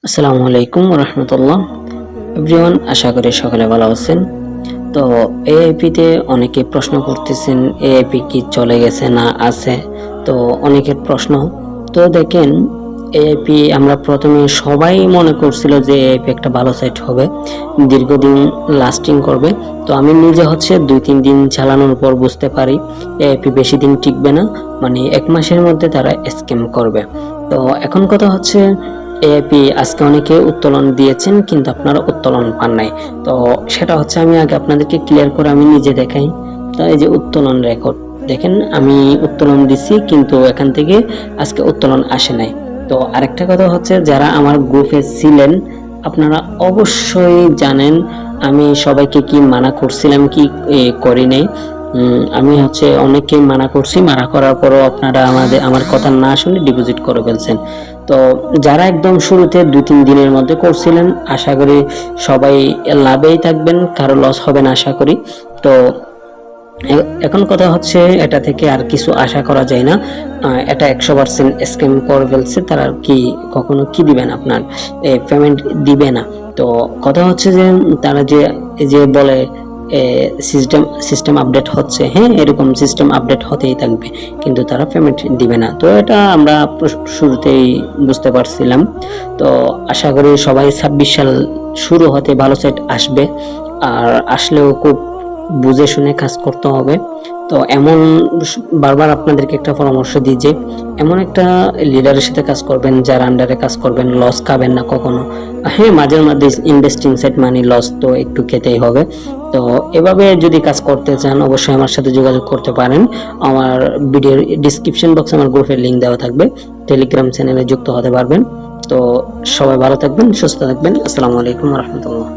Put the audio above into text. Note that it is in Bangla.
আসসালামু আলাইকুম রহমতুল্লাহ। এভরিওয়ান, আশা করি সকলে ভালো আছেন। তো এআইপি তে অনেকে প্রশ্ন করতেছেন এআইপি কি চলে গেছে না আছে। তো অনেকের প্রশ্ন। তো দেখেন, এআইপি আমরা প্রথমে সবাই মনে করছিল যে এআইপি একটা ভালো সাইট হবে, দীর্ঘদিন লাস্টিং করবে। তো আমি নিজে 2-3 দিন চালানোর পর বুঝতে পারি এআইপি বেশি দিন টিকবে না, মানে 1 মাসের মধ্যে তারা স্ক্যাম করবে। তো এখন কথা হচ্ছে, এআইপি আজকে অনেকে উত্তোলন দিয়েছেন কিন্তু আপনারা উত্তোলন পান নাই। তো সেটা আমি আগে আপনাদেরকে ক্লিয়ার করে আমি নিজে দেখাই। তো এই যে উত্তোলন রেকর্ড দেখেন, আমি উত্তোলন দিছি কিন্তু এখান থেকে আজকে উত্তোলন আসে নাই। তো আরেকটা কথা যারা আমার গ্রুপে ছিলেন আপনারা অবশ্যই জানেন আমি সবাইকে কি মানা করছিলাম কি করি নাই। আমি অনেককে মানা করছি, মানা করার পরও আপনারা আমার কথা না শুনে ডিপোজিট করে ফেলছেন। তো যারা একদম শুরুতে 2-3 দিনের মধ্যে করছিলেন, আশা করি সবাই লাভেই থাকবেন, কারো লস হবে না আশা করি। তো এখন কথা এটা থেকে আর কিছু আশা করা যায় না। এটা 100% স্ক্যাম করে ফেলছে তারা। আর কি কখনো কি দিবেন, আপনার পেমেন্ট দিবে না। তো কথা যে তারা যে বলে সিস্টেম আপডেট হচ্ছে, হ্যাঁ এরকম সিস্টেম আপডেট হতেই থাকবে, কিন্তু তারা পেমেন্ট দিবে না। তো এটা আমরা শুরুতেই বুঝতে পারছিলাম। তো আশা করি সবাই 26 সাল শুরু হতে ভালো সাইট আসবে, আর আসলেও খুব বুঝে শুনে কাজ করতে হবে। তো এমন বারবার আপনাদেরকে একটা পরামর্শ দিই যে এমন একটা লিডারের সাথে কাজ করবেন যার আন্ডারে কাজ করবেন, লস খাবেন না কখনো। হ্যাঁ, মাঝে মাঝে ইনভেস্টিং সাইট মানে লস তো একটু খেতেই হবে। তো এভাবে যদি কাজ করতে চান অবশ্যই আমার সাথে যোগাযোগ করতে পারেন। আমার ভিডিওর ডিসক্রিপশন বক্সে আমার গ্রুপের লিংক দেওয়া থাকবে, টেলিগ্রাম চ্যানেলে যুক্ত হতে পারবেন। তো সবাই ভালো থাকবেন, সুস্থ থাকবেন। আসসালামু আলাইকুম রহমতুল্লাহ।